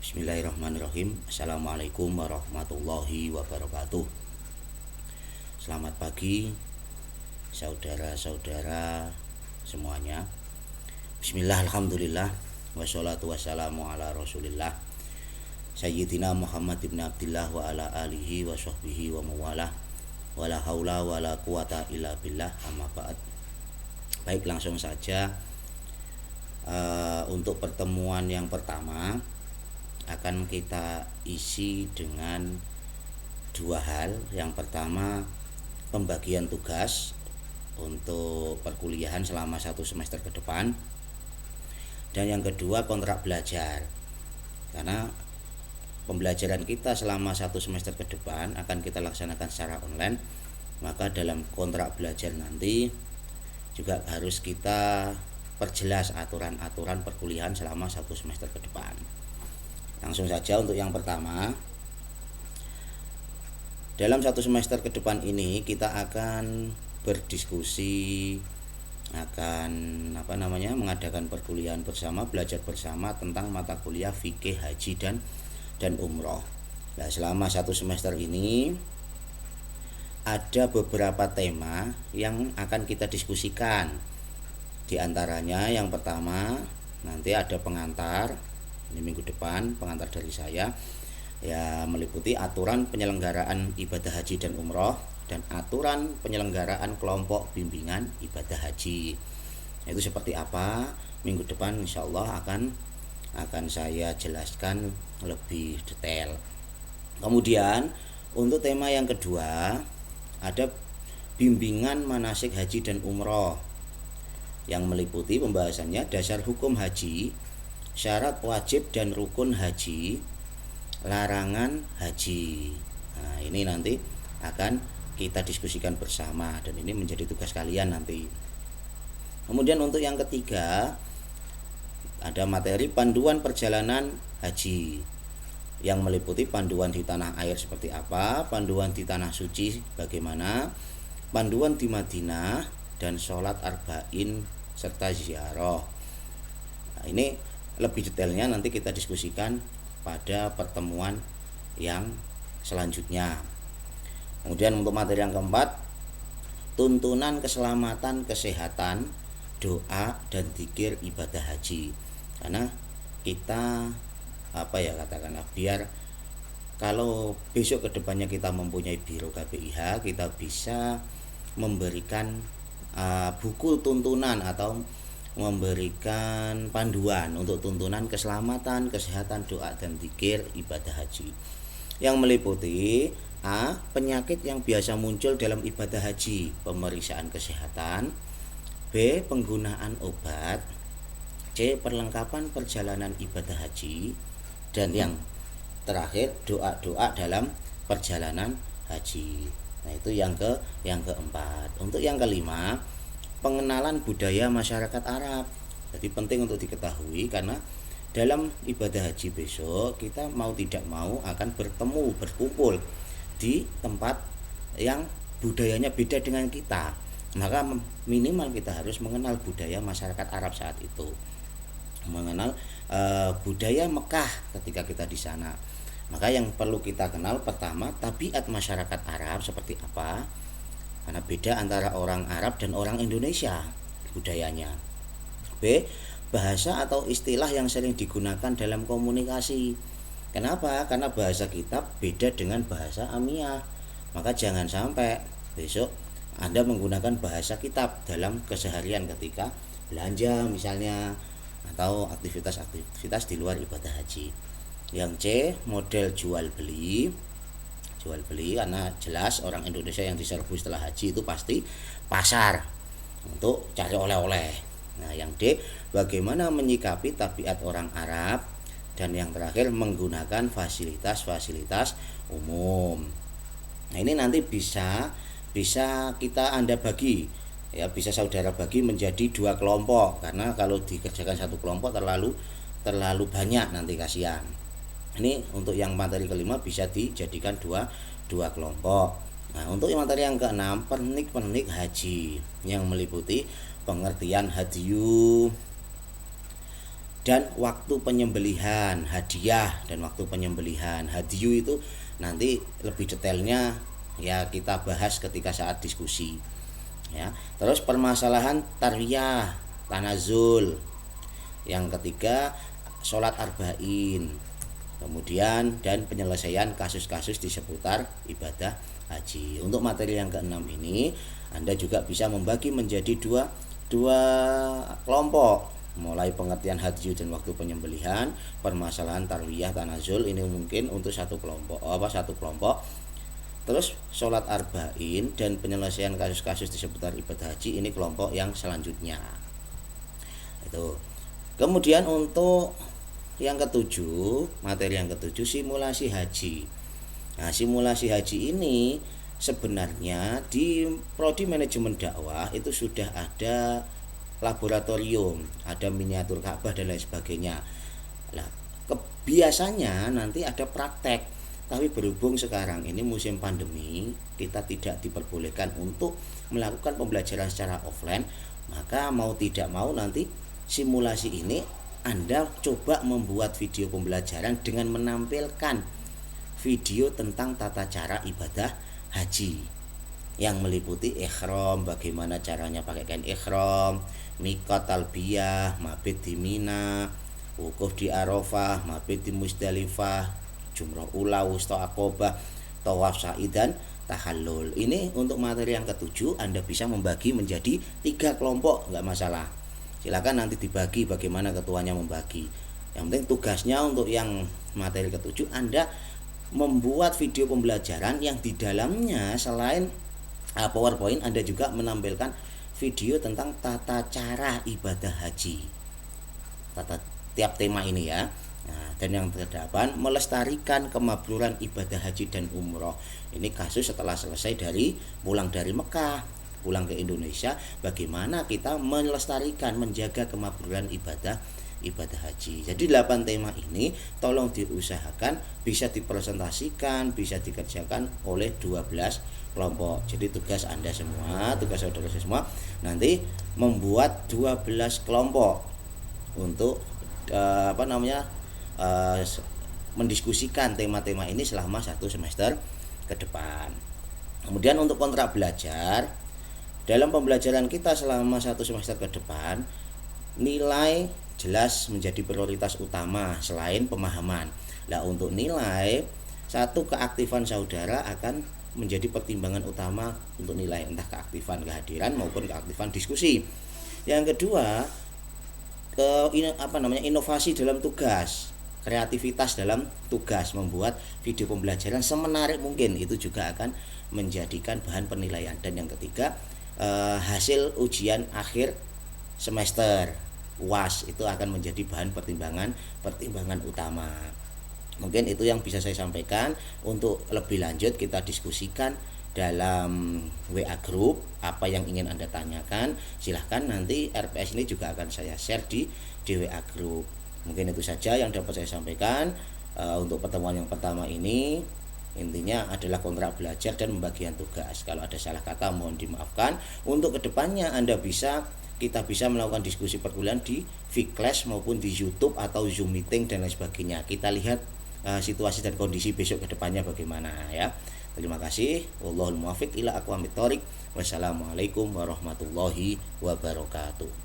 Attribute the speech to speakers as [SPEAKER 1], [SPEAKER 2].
[SPEAKER 1] Bismillahirrahmanirrahim. Assalamualaikum warahmatullahi wabarakatuh. Selamat pagi saudara-saudara semuanya. Bismillah, alhamdulillah, wassalatu wassalamu ala rasulillah Sayyidina Muhammad ibn Abdillah wa ala alihi wa sahbihi wa mawalah, wala haula wala quwata illa billah, amma ba'd. Baik, langsung saja. Untuk pertemuan yang pertama akan kita isi dengan dua hal. Yang pertama, pembagian tugas untuk perkuliahan selama 1 semester ke depan, dan yang kedua kontrak belajar. Karena pembelajaran kita selama 1 semester ke depan akan kita laksanakan secara online, maka dalam kontrak belajar nanti juga harus kita perjelas aturan-aturan perkuliahan selama 1 semester ke depan. Langsung saja untuk yang pertama. Dalam 1 semester ke depan ini kita akan berdiskusi, akan mengadakan perkuliahan bersama, belajar bersama tentang mata kuliah fikih, haji dan umroh. Nah, selama 1 semester ini ada beberapa tema yang akan kita diskusikan. Di antaranya yang pertama, nanti ada pengantar. Ini minggu depan pengantar dari saya, ya, meliputi aturan penyelenggaraan ibadah haji dan umroh dan aturan penyelenggaraan kelompok bimbingan ibadah haji. Itu seperti apa? Minggu depan insya Allah akan saya jelaskan lebih detail. Kemudian untuk tema yang kedua ada bimbingan manasik haji dan umroh, yang meliputi pembahasannya dasar hukum haji, syarat wajib dan rukun haji, larangan haji. Nah, ini nanti akan kita diskusikan bersama dan ini menjadi tugas kalian nanti. Kemudian untuk yang ketiga ada materi panduan perjalanan haji, yang meliputi panduan di tanah air seperti apa, panduan di tanah suci bagaimana, panduan di Madinah, dan sholat arba'in serta ziarah. Nah, ini lebih detailnya nanti kita diskusikan pada pertemuan yang selanjutnya. Kemudian untuk materi yang keempat, tuntunan keselamatan kesehatan, doa dan zikir ibadah haji. Karena kita biar kalau besok kedepannya kita mempunyai biro KPIH, kita bisa memberikan buku tuntunan atau memberikan panduan untuk tuntunan keselamatan, kesehatan, doa dan zikir ibadah haji, yang meliputi A. Penyakit yang biasa muncul dalam ibadah haji, pemeriksaan kesehatan. B. Penggunaan obat. C. Perlengkapan perjalanan ibadah haji. Dan yang terakhir, doa-doa dalam perjalanan haji. Nah, itu yang keempat. Untuk yang kelima, pengenalan budaya masyarakat Arab. Jadi penting untuk diketahui karena dalam ibadah haji besok kita mau tidak mau akan berkumpul di tempat yang budayanya beda dengan kita. Maka minimal kita harus mengenal budaya masyarakat Arab saat itu. Mengenal budaya Mekah ketika kita di sana. Maka yang perlu kita kenal pertama, tabiat masyarakat Arab seperti apa, karena beda antara orang Arab dan orang Indonesia budayanya. B. Bahasa atau istilah yang sering digunakan dalam komunikasi. Kenapa? Karena bahasa kita beda dengan bahasa amiyah. Maka jangan sampai besok Anda menggunakan bahasa kitab dalam keseharian ketika belanja misalnya, atau aktivitas di luar ibadah haji. Yang C, model jual beli karena jelas orang Indonesia yang diserbu setelah haji itu pasti pasar untuk cari oleh-oleh. Nah, yang D, bagaimana menyikapi tabiat orang Arab. Dan yang terakhir, menggunakan fasilitas-fasilitas umum. Nah, ini nanti bisa Anda bagi, ya, bisa saudara bagi menjadi 2 kelompok, karena kalau dikerjakan 1 kelompok terlalu banyak nanti kasihan. Ini untuk yang materi kelima bisa dijadikan dua kelompok. Nah, untuk materi yang keenam, pernik-pernik haji, yang meliputi pengertian hadiyu, dan waktu penyembelihan, hadiah dan waktu penyembelihan. Hadiyu itu nanti lebih detailnya ya kita bahas ketika saat diskusi ya. Terus permasalahan tarwiyah, tanazul. Yang ketiga sholat arba'in. Kemudian dan penyelesaian kasus-kasus di seputar ibadah haji. Untuk materi yang keenam ini Anda juga bisa membagi menjadi dua kelompok, mulai pengertian haji dan waktu penyembelihan, permasalahan tarwiyah, tanazul, ini mungkin untuk satu kelompok. Terus sholat arba'in dan penyelesaian kasus-kasus di seputar ibadah haji, ini kelompok yang selanjutnya. Itu. Kemudian untuk yang ketujuh, materi yang ketujuh, simulasi haji. Nah, simulasi haji ini sebenarnya di prodi manajemen dakwah itu sudah ada laboratorium, ada miniatur Ka'bah dan lain sebagainya. Nah, biasanya nanti ada praktek, tapi berhubung sekarang ini musim pandemi, kita tidak diperbolehkan untuk melakukan pembelajaran secara offline, maka mau tidak mau nanti simulasi ini Anda coba membuat video pembelajaran dengan menampilkan video tentang tata cara ibadah haji yang meliputi ihram, bagaimana caranya pakai kain ihram, miqat talbiyah, mabit di Mina, wukuf di Arafah, mabit di Musdalifah, jumrah ula, wusta aqobah, tawaf sa'i dan tahallul. Ini untuk materi yang ketujuh Anda bisa membagi menjadi 3 kelompok, enggak masalah. Silakan nanti dibagi bagaimana ketuanya membagi. Yang penting tugasnya untuk yang materi ketujuh Anda membuat video pembelajaran yang di dalamnya selain PowerPoint Anda juga menampilkan video tentang tata cara ibadah haji. Tiap tema ini ya. Nah, dan yang ke-8 melestarikan kemabruran ibadah haji dan umroh. Ini kasus setelah selesai pulang dari Mekah, pulang ke Indonesia, bagaimana kita melestarikan, menjaga kemabruran ibadah haji. Jadi 8 tema ini tolong diusahakan bisa dipresentasikan, bisa dikerjakan oleh 12 kelompok. Jadi tugas Anda semua, tugas saudara semua nanti membuat 12 kelompok untuk mendiskusikan tema-tema ini selama 1 semester ke depan. Kemudian untuk kontrak belajar, dalam pembelajaran kita selama 1 semester ke depan, nilai jelas menjadi prioritas utama selain pemahaman. Nah, untuk nilai, satu keaktifan saudara akan menjadi pertimbangan utama untuk nilai, entah keaktifan kehadiran maupun keaktifan diskusi. Yang kedua, inovasi dalam tugas, kreativitas dalam tugas, membuat video pembelajaran semenarik mungkin, itu juga akan menjadikan bahan penilaian. Dan yang ketiga, hasil ujian akhir semester UAS itu akan menjadi bahan pertimbangan utama. Mungkin itu yang bisa saya sampaikan. Untuk lebih lanjut kita diskusikan dalam WA group apa yang ingin Anda tanyakan. Silahkan nanti RPS ini juga akan saya share di WA group. Mungkin itu saja yang dapat saya sampaikan untuk pertemuan yang pertama ini. Intinya adalah kontrak belajar dan pembagian tugas. Kalau ada salah kata mohon dimaafkan. Untuk kedepannya kita bisa melakukan diskusi perkuliahan di Vclass maupun di YouTube atau Zoom meeting dan lain sebagainya. Kita lihat situasi dan kondisi besok kedepannya bagaimana ya. Terima kasih. Wallahul muwaffiq ila aqwamit thoriq. Wassalamualaikum warahmatullahi wabarakatuh.